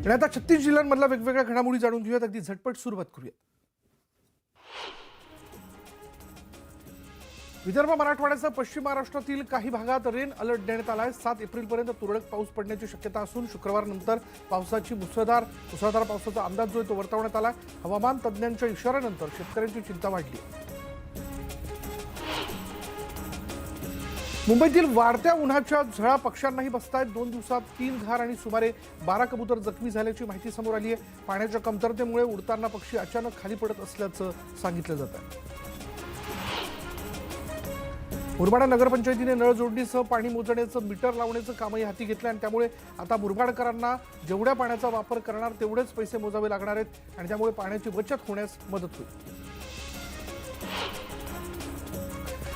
आणि आता 36 जिल्ह्यांमधल्या वेगवेगळ्या घडामोडी जाणून घेऊयात. अगदी झटपट सुरुवात करूयात. विदर्भ, मराठवाड्यासह पश्चिम महाराष्ट्रातील काही भागात रेन अलर्ट देण्यात आला आहे. 7 एप्रिलपर्यंत तुरळक पाऊस पडण्याची शक्यता असून शुक्रवारनंतर पावसाची मुसळधार पावसाचा अंदाज जो तो वर्तवण्यात आला. हवामान तज्ज्ञांच्या इशाऱ्यानंतर शेतकऱ्यांची चिंता वाढली. मुंबईतील वाढत्या उन्हाच्या झळा पक्ष्यांनाही बसतायत. 2 दिवसात 3 घार आणि सुमारे 12 कबूतर जखमी झाल्याची माहिती समोर आली आहे. पाण्याच्या कमतरतेमुळे उडताना पक्षी अचानक खाली पडत असल्याचं सांगितलं जात आहे. मुरबाड नगरपंचायतीने नळ जोडणीसह पाणी मोजण्याचं मीटर लावण्याचं कामही हाती घेतलं आणि त्यामुळे आता मुरबाडकरांना जेवढ्या पाण्याचा वापर करणार तेवढेच पैसे मोजावे लागणार आहेत आणि त्यामुळे पाण्याची बचत होण्यास मदत होईल.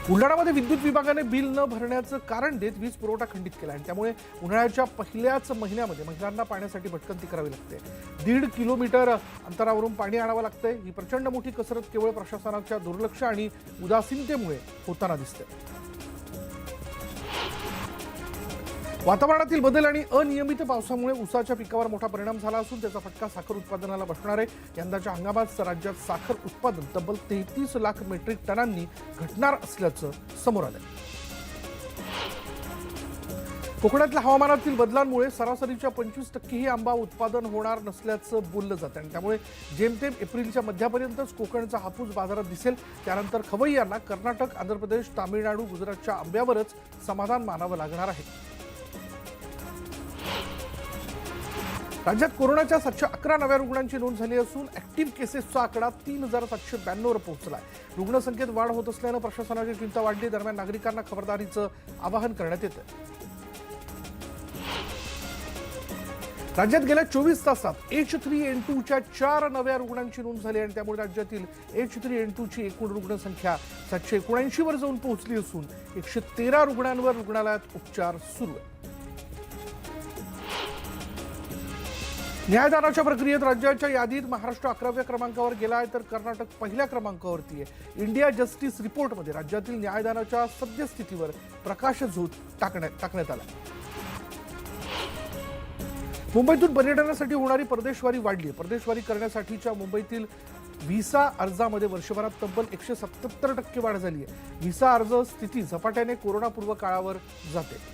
बुलढाणामध्ये विद्युत विभागाने बिल न भरण्याचं कारण देत वीज पुरवठा खंडित केला आणि त्यामुळे उन्हाळ्याच्या पहिल्याच महिन्यामध्ये महिलांना पाण्यासाठी भटकंती करावी लागते. 1.5 किलोमीटर अंतरावरून पाणी आणावं लागतंय. ही प्रचंड मोठी कसरत केवळ प्रशासनाच्या दुर्लक्ष आणि उदासीनतेमुळे होताना दिसते. वातावरणातील बदल आणि अनियमित पावसामुळे ऊसाच्या पिकावर मोठा परिणाम झाला असून त्याचा फटका साखर उत्पादनाला बसणार आहे. यंदाच्या हंगामात राज्यात साखर उत्पादन तब्बल 33 लाख मेट्रिक टनांनी घटणार असल्याचं समोर आलंय. कोकणातल्या हवामानातील बदलांमुळे सरासरीच्या 25% आंबा उत्पादन होणार नसल्याचं बोललं जातं आणि त्यामुळे जेमतेम एप्रिलच्या मध्यापर्यंतच कोकणचा हापूस बाजारात दिसेल. त्यानंतर खवय्यांना कर्नाटक, आंध्र प्रदेश, तामिळनाडू, गुजरातच्या आंब्यावरच समाधान मानावं लागणार आहे. राज्यात कोरोनाच्या 711 नव्या रुग्णांची नोंद झाली असून ऍक्टिव्ह केसेसचा आकडा 3792 वर पोहोचला आहे. रुग्णसंख्येत वाढ होत असल्यानं प्रशासनाची चिंता वाढली. दरम्यान नागरिकांना खबरदारीचं आवाहन करण्यात येतं. राज्यात गेल्या 24 तासात H3N2च्या 4 नव्या रुग्णांची नोंद झाली आणि त्यामुळे राज्यातील H3N2ची एकूण रुग्णसंख्या 779 वर जाऊन पोहोचली असून 113 रुग्णांवर रुग्णालयात उपचार सुरू आहेत. न्यायदानाच्या प्रक्रियेत राज्याच्या यादीत महाराष्ट्र 11व्या क्रमांकावर गेला आहे तर कर्नाटक पहिल्या क्रमांकावरती आहे. इंडिया जस्टिस रिपोर्टमध्ये राज्यातील न्यायदानाच्या सद्यस्थितीवर प्रकाशझोत टाकण्यात आला. मुंबईतून पर्यटनासाठी होणारी परदेशवारी वाढली. परदेशवारी करण्यासाठीच्या मुंबईतील व्हिसा अर्जामध्ये वर्षभरात तब्बल 177% वाढ झाली आहे. व्हिसा अर्ज स्थिती झपाट्याने कोरोनापूर्व काळावर जाते.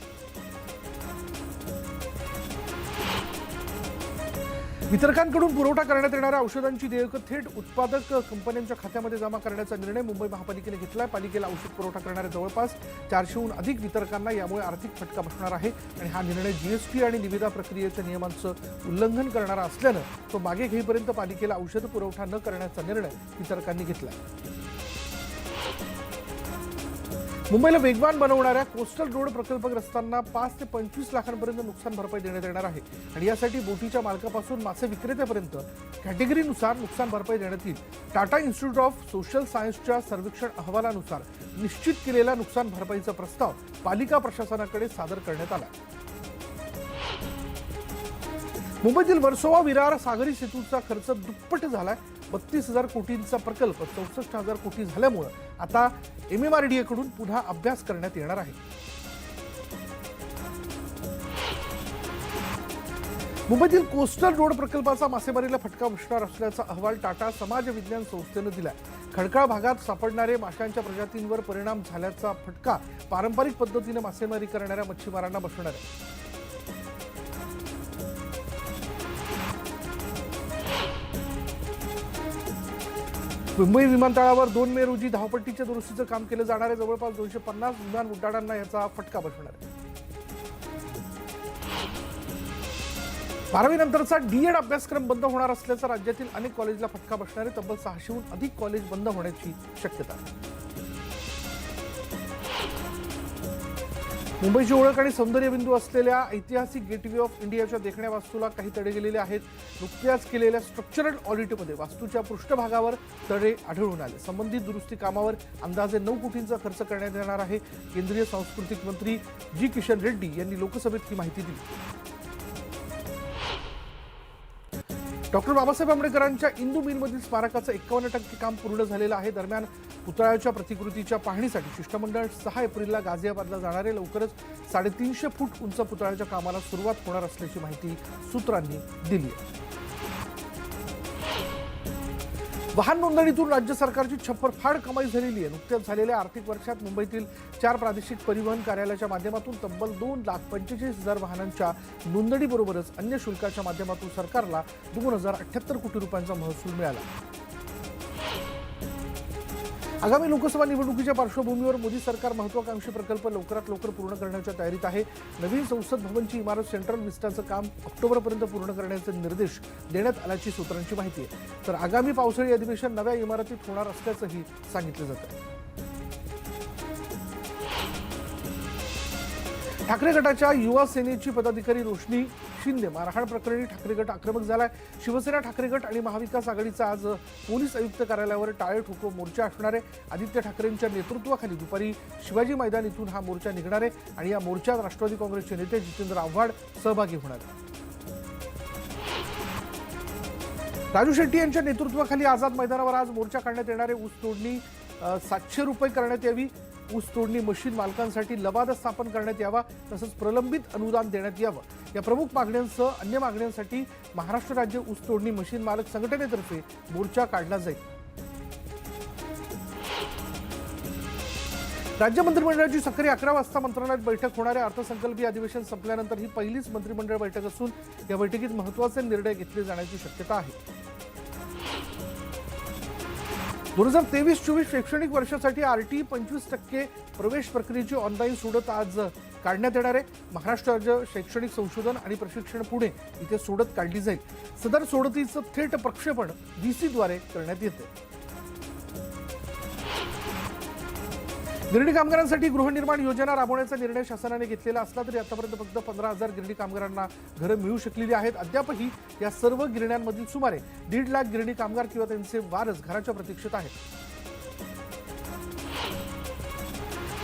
वितरकांकडून पुरवठा करण्यात येणाऱ्या औषधांची देयकं थेट उत्पादक कंपन्यांच्या खात्यामध्ये जमा करण्याचा निर्णय मुंबई महापालिकेने घेतला आहे. पालिकेला औषध पुरवठा करणाऱ्या जवळपास 400हून अधिक वितरकांना यामुळे आर्थिक फटका बसणार आहे आणि हा निर्णय जीएसटी आणि निविदा प्रक्रियेच्या नियमांचं उल्लंघन करणारा असल्यानं तो मागे घेईपर्यंत पालिकेला औषध पुरवठा न करण्याचा निर्णय वितरकांनी घेतला. मुंबईला वेगवान बनवणाऱ्या कोस्टल रोड प्रकल्पग्रस्तांना 5 ते 25 लाखांपर्यंत नुकसान भरपाई देण्यात येणार आहे आणि यासाठी बोटीच्या मालकापासून मासे विक्रेत्यापर्यंत कॅटेगरीनुसार नुकसान भरपाई देण्यात येईल. टाटा इन्स्टिट्यूट ऑफ सोशल सायन्सच्या सर्वेक्षण अहवालानुसार निश्चित केलेला नुकसान भरपाईचा प्रस्ताव पालिका प्रशासनाकडे सादर करण्यात आला. मुंबईतील वर्सोवा विरार सागरी सेतूचा खर्च दुप्पट झालाय. 32,000 कोटींचा प्रकल्प 64,000 कोटी झाल्यामुळे आता MMRDA कडून पुन्हा अभ्यास करण्यात येणार आहे. मुंबईतील कोस्टल रोड प्रकल्पाचा मासेमारीला फटका बसणार असल्याचा अहवाल टाटा समाज विज्ञान संस्थेनं दिलाय. खडकाळ भागात सापडणारे माशांच्या प्रजातींवर परिणाम झाल्याचा फटका पारंपरिक पद्धतीने मासेमारी करणाऱ्या मच्छीमारांना बसणार आहे. मुंबई विमानतळावर 2 मे रोजी धावपट्टीच्या दुरुस्तीचं काम केलं जाणार आहे. जवळपास 250 विमान उड्डाणांना याचा फटका बसणार आहे. 12वी नंतरचा D.Ed अभ्यासक्रम बंद होणार असल्याचा राज्यातील अनेक कॉलेजला फटका बसणार आहे. तब्बल 600हून अधिक कॉलेज बंद होण्याची शक्यता आहे. मुंबईची ओळख आणि सौंदर्यबिंदू असलेल्या ऐतिहासिक गेटवे ऑफ इंडियाच्या देखण्या वास्तूला काही तडे गेलेले आहेत. नुकत्याच केलेल्या स्ट्रक्चरल ऑडिटमध्ये वास्तूच्या पृष्ठभागावर तडे आढळून आले. संबंधित दुरुस्ती कामावर अंदाजे 9 कोटींचा खर्च करण्यात येणार आहे. केंद्रीय सांस्कृतिक मंत्री जी किशन रेड्डी यांनी लोकसभेत ही माहिती दिली. डॉक्टर बाबासाहेब आंबेडकरांच्या इंदू मिलमधील स्मारकाचं 51% काम पूर्ण झालेलं आहे. दरम्यान पुतळ्याच्या प्रतिकृतीच्या पाहणीसाठी शिष्टमंडळ 6 एप्रिलला गाझियाबादला जाणार आहे. लवकरच 350 फूट उंच पुतळ्याच्या कामाला सुरुवात होणार असल्याची माहिती सूत्रांनी दिली आहे. वाहन नोंदणीतून राज्य सरकारची छप्परफाड कमाई झालेली आहे. नुकत्याच झालेल्या आर्थिक वर्षात मुंबईतील 4 प्रादेशिक परिवहन कार्यालयाच्या माध्यमातून तब्बल 2,45,000 वाहनांच्या नोंदणीबरोबरच अन्य शुल्काच्या माध्यमातून सरकारला 2,078 कोटी रुपयांचा महसूल मिळाला. आगामी लोकसभा निवडणुकीच्या पार्श्वभूमीवर मोदी सरकार महत्त्वाकांक्षी प्रकल्प लवकरात लवकर पूर्ण करण्याच्या तयारीत आहे. नवीन संसद भवनची इमारत सेंट्रल विस्टाचं काम ऑक्टोबरपर्यंत पूर्ण करण्याचे निर्देश देण्यात आल्याची सूत्रांची माहिती आहे. तर आगामी पावसाळी अधिवेशन नव्या इमारतीत होणार असल्याचंही सांगितलं जातं. ठाकरे गटाच्या युवा सेनेची पदाधिकारी रोशनी शिंदे मारहाण प्रकरणी ठाकरे गट आक्रमक झालाय. शिवसेना, ठाकरे गट आणि महाविकास आघाडीचा आज पोलीस आयुक्त कार्यालयावर टाळे ठोको मोर्चा असणार आहे. आदित्य ठाकरेंच्या नेतृत्वाखाली दुपारी शिवाजी मैदान इथून हा मोर्चा निघणार आहे आणि या मोर्चात राष्ट्रवादी काँग्रेसचे नेते जितेंद्र आव्हाड सहभागी होणार आहेत. राजू शेट्टी यांच्या नेतृत्वाखाली आझाद मैदानावर आज मोर्चा काढण्यात येणार आहे. ऊस तोडणी 700 रुपये करण्यात यावी, ऊस तोडणी मशीन मालकांसाठी लवाद स्थापन करण्यात यावा, तसंच प्रलंबित अनुदान देण्यात यावं, या प्रमुख मागण्यांसह अन्य मागण्यांसाठी महाराष्ट्र राज्य ऊस तोडणी मशीन मालक संघटनेतर्फे मोर्चा काढला जाईल. राज्य मंत्रिमंडळाची सकाळी 11 वाजता मंत्रालयात बैठक होणार आहे. अर्थसंकल्पीय अधिवेशन संपल्यानंतर ही पहिलीच मंत्रिमंडळ बैठक असून या बैठकीत महत्त्वाचे निर्णय घेतले जाण्याची शक्यता आहे. 2023-24 शैक्षणिक वर्षासाठी आरटी 25% प्रवेश प्रक्रियेची ऑनलाईन सोडत आज काढण्यात येणार आहे. महाराष्ट्र राज्य शैक्षणिक संशोधन आणि प्रशिक्षण पुणे इथे सोडत काढली जाईल. सदर सोडतीचं थेट प्रक्षेपण VC-द्वारे करण्यात येते. गिरणी कामगारांसाठी गृहनिर्माण योजना राबवण्याचा निर्णय शासनाने घेतलेला असला तरी आतापर्यंत फक्त 15,000 गिरणी कामगारांना घरं मिळू शकलेली आहेत. अद्यापही या सर्व गिरण्यांमधील सुमारे 1.5 लाख गिरणी कामगार किंवा त्यांचे वारस घराच्या प्रतीक्षेत आहेत.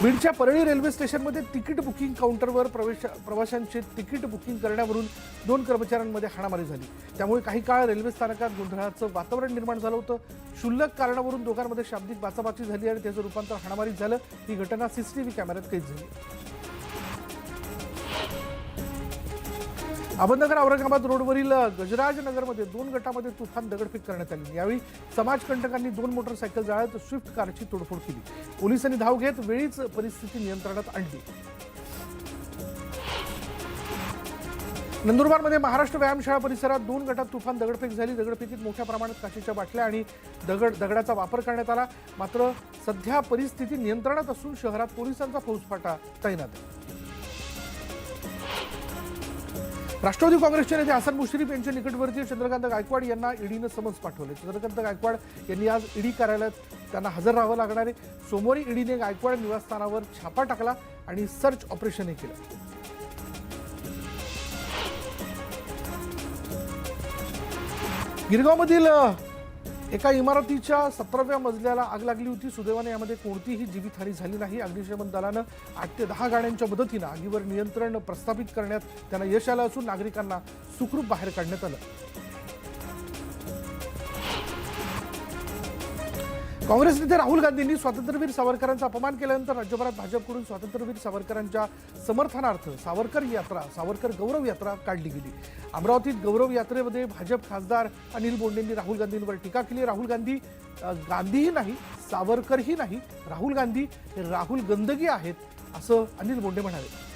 बीडच्या परळी रेल्वे स्टेशनमध्ये तिकीट बुकिंग काउंटरवर प्रवाशांचे तिकीट बुकिंग करण्यावरून 2 कर्मचाऱ्यांमध्ये हाणामारी झाली. त्यामुळे काही काळ रेल्वे स्थानकात गोंधळाचं वातावरण निर्माण झालं होतं. क्षुल्लक कारणावरून दोघांमध्ये शाब्दिक बाचाबाची झाली आणि त्याचं रूपांतर हाणामारीत झालं. ही घटना CCTV कॅमेऱ्यात कैद झाली. अहमदनगर औरंगाबाद रोडवरील गजराज नगरमध्ये 2 गटामध्ये तुफान दगडफेक करण्यात आली. यावेळी समाजकंटकांनी 2 मोटरसायकल जाळत स्विफ्ट कारची तोडफोड केली. पोलिसांनी धाव घेत वेळीच परिस्थिती नियंत्रणात आणली. नंदुरबारमध्ये महाराष्ट्र व्यायामशाळा परिसरात 2 गटात तुफान दगडफेक झाली. दगडफेकीत मोठ्या प्रमाणात काचेच्या बाटल्या आणि दगडाचा वापर करण्यात आला. मात्र सध्या परिस्थिती नियंत्रणात असून शहरात पोलिसांचा फौजफाटा तैनात आहे. राष्ट्रवादी काँग्रेसचे नेते हसन मुश्रीफ यांचे निकटवर्तीय चंद्रकांत गायकवाड यांना ईडीनं समन्स पाठवले. चंद्रकांत गायकवाड यांनी आज ईडी कार्यालयात त्यांना हजर राहावं लागणार आहे. सोमवारी ईडीने गायकवाड निवासस्थानावर छापा टाकला आणि सर्च ऑपरेशनही केलं. गिरगावमधील एका इमारतीच्या 17व्या मजल्याला आग लागली होती. सुदैवाने यामध्ये कोणतीही जीवितहानी झाली नाही. अग्निशमन दलानं 8 ते 10 गाड्यांच्या मदतीनं आगीवर नियंत्रण प्रस्थापित करण्यात त्यांना यश आलं असून नागरिकांना सुखरूप बाहेर काढण्यात आलं. काँग्रेस नेते राहुल गांधींनी स्वातंत्र्यवीर सावरकरांचा अपमान केल्यानंतर राज्यभरात भाजपकडून स्वातंत्र्यवीर सावरकरांच्या समर्थनार्थ सावरकर गौरव यात्रा काढली गेली. अमरावतीत गौरव यात्रेमध्ये भाजप खासदार अनिल बोंडेंनी राहुल गांधींवर टीका केली. राहुल गांधीही नाही, सावरकरही नाही, राहुल गांधी हे राहुल गंदगी आहेत असं अनिल बोंडे म्हणाले.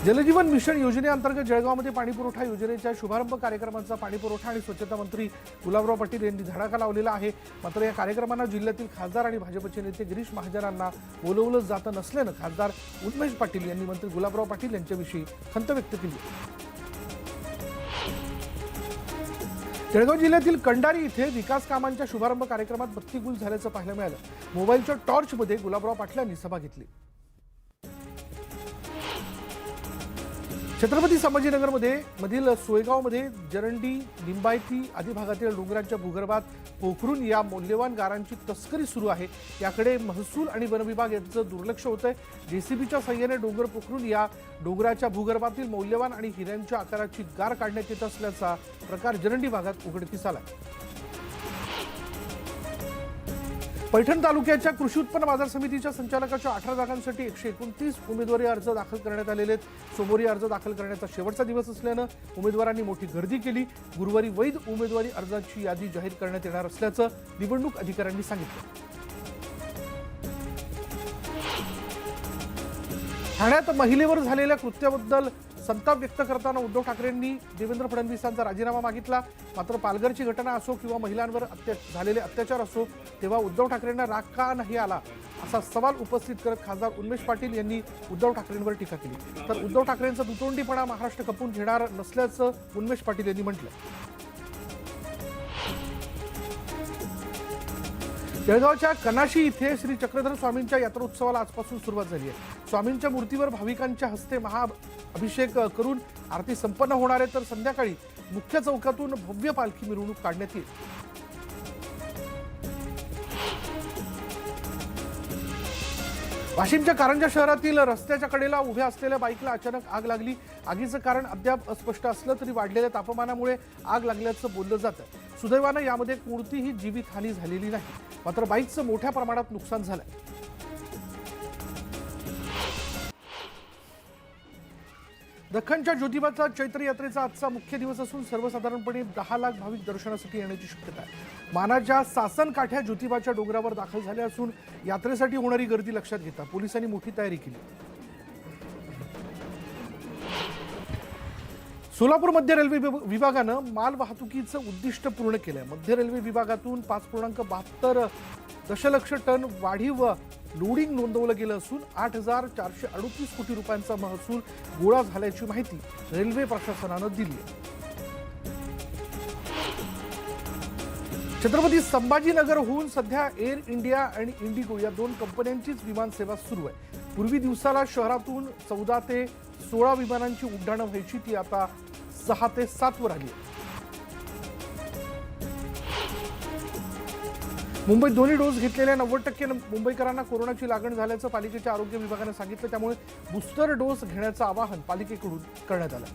जलजीवन मिशन योजनेअंतर्गत जळगावमध्ये पाणीपुरवठा योजनेच्या शुभारंभ कार्यक्रमाचा पाणीपुरवठा आणि स्वच्छता मंत्री गुलाबराव पाटील यांनी धडाका लावलेला आहे. मात्र या कार्यक्रमांना जिल्ह्यातील खासदार आणि भाजपचे नेते गिरीश महाजनांना बोलवलं जात नसल्यानं खासदार उन्मेष पाटील यांनी मंत्री गुलाबराव पाटील यांच्याविषयी खंत व्यक्त केली. जळगाव जिल्ह्यातील कंडारी इथे विकास कामांच्या शुभारंभ कार्यक्रमात बत्तीगुल झाल्याचं पाहायला मिळालं. मोबाईलच्या टॉर्चमध्ये गुलाबराव पाटलांनी सभा घेतली. छत्रपती संभाजीनगरमध्ये मधील सोयगावमध्ये जरंडी, लिंबायती आदी भागातील डोंगरांच्या भूगर्भात पोखरून या मौल्यवान गारांची तस्करी सुरू आहे. याकडे महसूल आणि वन विभाग यांचं दुर्लक्ष होतंय. JCBच्या साह्याने डोंगर पोखरून या डोंगराच्या भूगर्भातील मौल्यवान आणि हिऱ्यांच्या आकाराची गार काढण्यात येत असल्याचा प्रकार जरंडी भागात उघडकीस आला. पैठण तालुक्याच्या कृषी उत्पन्न बाजार समितीच्या संचालकाच्या 18 जागांसाठी 129 उमेदवारी अर्ज दाखल करण्यात आलेले आहेत। सोमवारी अर्ज दाखल करण्याचा शेवटचा दिवस असल्यानं उमेदवारांनी मोठी गर्दी केली। गुरुवारी वैध उमेदवारी अर्जाची यादी जाहीर करण्यात येणार असल्याचं निवडणूक अधिकाऱ्यांनी सांगितलं। ठाण्यात महिलेवर झालेल्या कृत्याबद्दल संताप व्यक्त करताना उद्धव ठाकरेंनी देवेंद्र फडणवीसांचा राजीनामा मागितला। मात्र पालघरची घटना असो किंवा महिलांवर झालेले अत्याचार असो तेव्हा उद्धव ठाकरेंना राग का नाही आला असा सवाल उपस्थित करत खासदार उन्मेष पाटील यांनी उद्धव ठाकरेंवर टीका केली। तर उद्धव ठाकरेंचा दुतोंडीपणा महाराष्ट्र खपून घेणार नसल्याचं उन्मेष पाटील यांनी म्हटलं। जळगावच्या कनाशी इथे श्री चक्रधर स्वामींच्या यात्रोत्सवाला आजपासून सुरुवात झाली आहे। स्वामींच्या मूर्तीवर भाविकांच्या हस्ते महाअभिषेक करून आरती संपन्न होणार आहे, तर संध्याकाळी मुख्य चौकातून भव्य पालखी मिरवणूक काढण्यात येईल। वाशिमच्या कारंजा शहरातील रस्त्याच्या कडेला उभ्या असलेल्या बाईकला अचानक आग लागली। आगीचं कारण अद्याप अस्पष्ट असलं तरी वाढलेल्या तापमानामुळे आग लागल्याचं बोललं जातं। सुदैवानं यामध्ये कोणतीही जीवितहानी झालेली नाही, मात्र बाईकचं मोठ्या प्रमाणात नुकसान झालंय। दख्खनच्या ज्योतिबाचा चैत्र यात्रेचा आजचा मुख्य दिवस असून सर्वसाधारणपणे 10 लाख भाविक दर्शनासाठी येण्याची शक्यता आहे। मानाच्या सासन काठ्या ज्योतिबाच्या डोंगरावर दाखल झाल्या असून यात्रेसाठी होणारी गर्दी लक्षात घेता पोलिसांनी मोठी तयारी केली। सोलापूर मध्य रेल्वे विभागानं माल वाहतुकीचं उद्दिष्ट पूर्ण केलंय। मध्य रेल्वे विभागातून 5.72 दशलक्ष टन वाढीव लोडिंग नोंदवलं गेलं असून 8,438 कोटी रुपयांचा महसूल गोळा झाल्याची माहिती रेल्वे प्रशासनानं दिली आहे। छत्रपती संभाजीनगरहून सध्या एअर इंडिया आणि इंडिगो या 2 कंपन्यांचीच विमान सेवा सुरू आहे। पूर्वी दिवसाला शहरातून 14 ते 16 विमानांची उड्डाणं व्हायची, ती आता 6 ते 7 वर आली आहे। मुंबईत दोन्ही डोस घेतलेल्या 90% मुंबईकरांना कोरोनाची लागण झाल्याचं पालिकेच्या आरोग्य विभागानं सांगितलं। त्यामुळे बूस्टर डोस घेण्याचं आवाहन पालिकेकडून करण्यात आलं।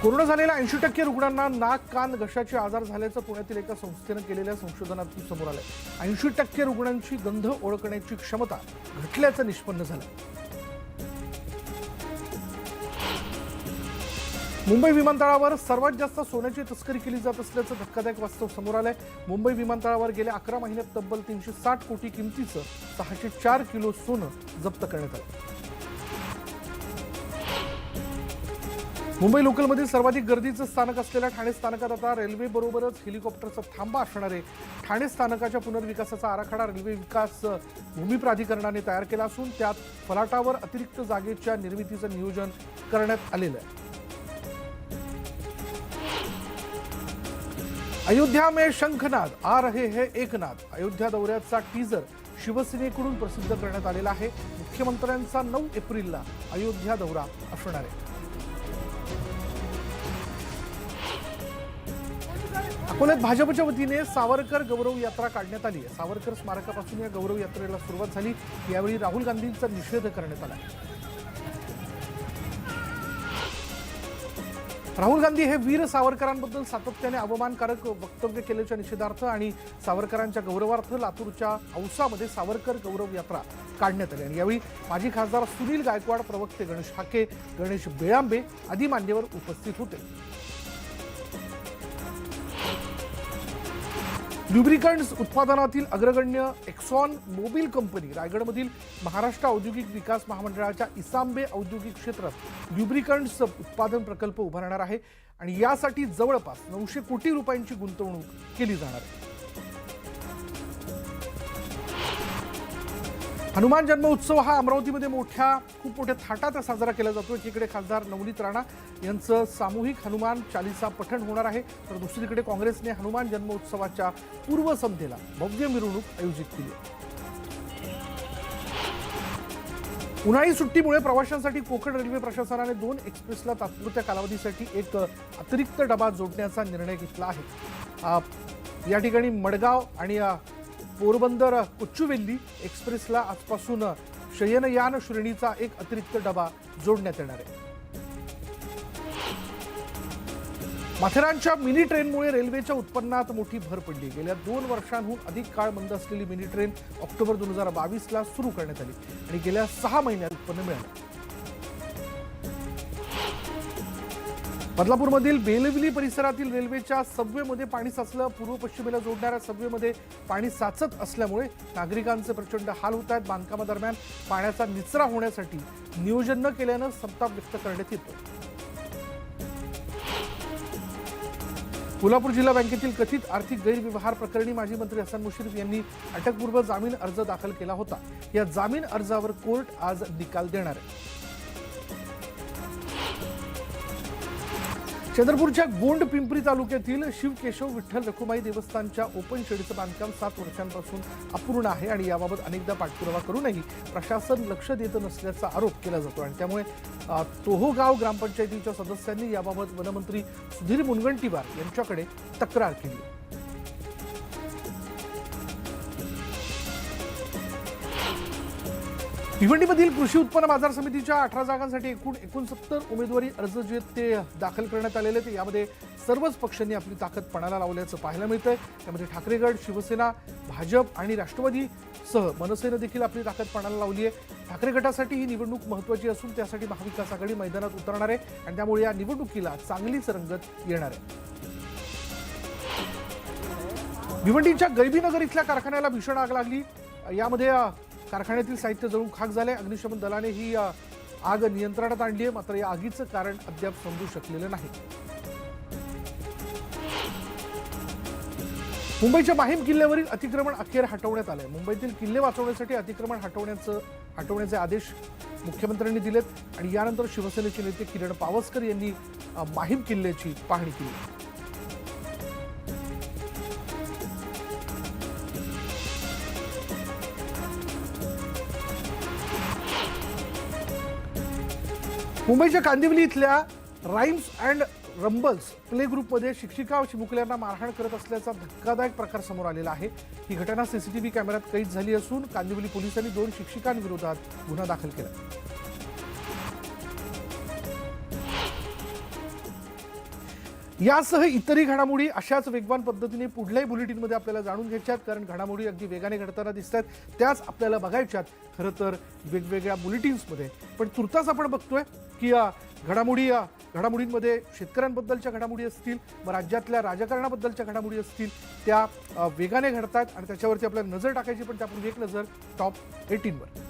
कोरोना झालेल्या 80% रुग्णांना नाक कान घशाचे आजार झाल्याचं पुण्यातील एका संस्थेनं केलेल्या संशोधनातून समोर आलंय। 80% रुग्णांची गंध ओळखण्याची क्षमता घटल्याचं निष्पन्न झालं। मुंबई विमानतळावर सर्वात जास्त सोन्याची तस्करी केली जात असल्याचं धक्कादायक वास्तव समोर आलंय। मुंबई विमानतळावर गेल्या 11 महिन्यात तब्बल 360 कोटी किमतीचं 604 किलो सोनं जप्त करण्यात आलं। मुंबई लोकलमधील सर्वाधिक गर्दीचं स्थानक असलेल्या ठाणे स्थानकात आता रेल्वे बरोबरच हेलिकॉप्टरचा थांबा असणार आहे। ठाणे स्थानकाच्या पुनर्विकासाचा आराखडा रेल्वे विकास भूमी प्राधिकरणाने तयार केला असून त्यात फलाटावर अतिरिक्त जागेच्या निर्मितीचं नियोजन करण्यात आलेलं आहे। अयोध्या में शंखनाद आ रहे हैं एकनाथ अयोध्या दौऱ्याचा टीजर शिवसेनेकडून प्रसिद्ध करण्यात आलेला आहे। मुख्यमंत्र्यांचा 9 एप्रिलला अयोध्या दौरा असणार आहे। अकोल्यात भाजपच्या वतीने सावरकर गौरव यात्रा काढण्यात आली आहे। सावरकर स्मारकापासून या गौरव यात्रेला सुरुवात झाली। यावेळी राहुल गांधींचा निषेध करण्यात आला। राहुल गांधी हे वीर सावरकरांबद्दल सातत्याने अवमानकारक वक्तव्य केल्याच्या निषेधार्थ आणि सावरकरांच्या गौरवार्थ लातूरच्या औसामध्ये सावरकर गौरव यात्रा काढण्यात आली। आणि यावेळी माजी खासदार सुनील गायकवाड, प्रवक्ते गणेश हाके, गणेश बेळांबे आदी मान्यवर उपस्थित होते। ल्युब्रिकंट्स उत्पादनातील अग्रगण्य एक्सॉन मोबिल कंपनी रायगडमधील महाराष्ट्र औद्योगिक विकास महामंडळाच्या इसांबे औद्योगिक क्षेत्रात ल्युब्रिकंट्स उत्पादन प्रकल्प उभारणार आहे आणि यासाठी जवळपास 900 कोटी रुपयांची गुंतवणूक केली जाणार आहे। हनुमान जन्मोत्सव हा अमरावतीमध्ये खूप मोठ्या थाटात साजरा केला जातो। एकीकडे खासदार नवनीत राणा यांचं सामूहिक हनुमान चालीसा पठण होणार आहे, तर दुसरीकडे काँग्रेसने हनुमान जन्मोत्सवाच्या पूर्वसंध्येला भव्य मिरवणूक आयोजित केली आहे। उन्हाळी सुट्टीमुळे प्रवाशांसाठी कोकण रेल्वे प्रशासनाने 2 एक्सप्रेसला तात्पुरत्या कालावधीसाठी एक अतिरिक्त डबा जोडण्याचा निर्णय घेतला आहे। या ठिकाणी मडगाव आणि पोरबंदर कोचुवेली एक्सप्रेसला आजपासून शयनयान श्रेणीचा एक अतिरिक्त डबा जोडण्यात येणार आहे। माथेरानच्या मिनी ट्रेनमुळे रेल्वेच्या उत्पन्नात मोठी भर पडली। गेल्या 2 वर्षांहून अधिक काळ बंद असलेली मिनी ट्रेन ऑक्टोबर 2022ला सुरू करण्यात आली आणि गेल्या 6 महिन्यात उत्पन्न मिळालं। बदलापूरमधील बेलविली परिसरातील रेल्वेच्या सबवेमध्ये पाणी साचलं। पूर्व पश्चिमेला जोडणाऱ्या सबवेमध्ये पाणी साचत असल्यामुळे नागरिकांचे प्रचंड हाल होत आहेत। बांधकामादरम्यान पाण्याचा निचरा होण्यासाठी नियोजन न केल्यानं संताप व्यक्त करण्यात येतो। कोल्हापूर जिल्हा बँकेतील कथित आर्थिक गैरव्यवहार प्रकरणी माजी मंत्री हसन मुश्रीफ यांनी अटकपूर्व जामीन अर्ज दाखल केला होता। या जामीन अर्जावर कोर्ट आज निकाल देणार आहे। चंद्रपूरच्या गोंड पिंपरी तालुक्यातील शिवकेशव विठ्ठल रखुमाई देवस्थानच्या ओपन शेडचं बांधकाम 7 वर्षांपासून अपूर्ण आहे आणि याबाबत अनेकदा पाठपुरावा करूनही प्रशासन लक्ष देत नसल्याचा आरोप केला जातो आणि त्यामुळे तोहोगाव ग्रामपंचायतीच्या सदस्यांनी याबाबत वनमंत्री सुधीर मुनगंटीवार यांच्याकडे तक्रार केली। भिवंडीमधील कृषी उत्पन्न बाजार समितीच्या 18 जागांसाठी एकूण 69 उमेदवारी अर्ज जे ते दाखल करण्यात आलेले ते यामध्ये सर्वच पक्षांनी आपली ताकद पणाला लावल्याचं पाहायला मिळतंय। त्यामध्ये ठाकरे गट, शिवसेना, भाजप आणि राष्ट्रवादीसह मनसेनं देखील आपली ताकद पणाला लावली आहे। ठाकरे गटासाठी ही निवडणूक महत्त्वाची असून त्यासाठी महाविकास आघाडी मैदानात उतरणार आहे आणि त्यामुळे या निवडणुकीला चांगलीच रंगत येणार आहे। भिवंडीच्या गैबीनगर इथल्या कारखान्याला भीषण आग लागली। यामध्ये कारखान्यातील साहित्य जळून खाक झाले। अग्निशमन दलाने ही आग नियंत्रणात आणली आहे, मात्र या आगीचं कारण अद्याप समजू शकलेलं नाही। मुंबईच्या माहीम किल्ल्यावरील अतिक्रमण अखेर हटवण्यात आलंय। मुंबईतील किल्ले वाचवण्यासाठी अतिक्रमण हटवण्याचे आदेश मुख्यमंत्र्यांनी दिलेत आणि यानंतर शिवसेनेचे नेते किरण पावसकर यांनी माहीम किल्ल्याची पाहणी केली। मुंबईच्या कांदिवली इथल्या राईम्स अँड रंबल्स प्ले ग्रुपमध्ये शिक्षिका चिमुकल्यांना मारहाण करत असल्याचा धक्कादायक प्रकार समोर आलेला आहे। ही घटना सीसीटीव्ही कॅमेऱ्यात कैद झाली असून कांदिवली पोलिसांनी 2 शिक्षिकांविरोधात गुन्हा दाखल केला। यासह इतरही घडामोडी अशाच वेगवान पद्धतीने पुढल्याही बुलेटिनमध्ये आपल्याला जाणून घ्यायच्यात, कारण घडामोडी अगदी वेगाने घडताना दिसतात। त्याच आपल्याला बघायच्यात खरं तर वेगवेगळ्या बुलेटिन्समध्ये। पण तुर्तास आपण बघतोय की घडामोडींमध्ये शेतकऱ्यांबद्दलच्या घडामोडी असतील, मग राज्यातल्या राजकारणाबद्दलच्या घडामोडी असतील, त्या वेगाने घडतात आणि त्याच्यावरती आपल्याला नजर टाकायची। पण त्यापूर्वी एक नजर टॉप 18 वर।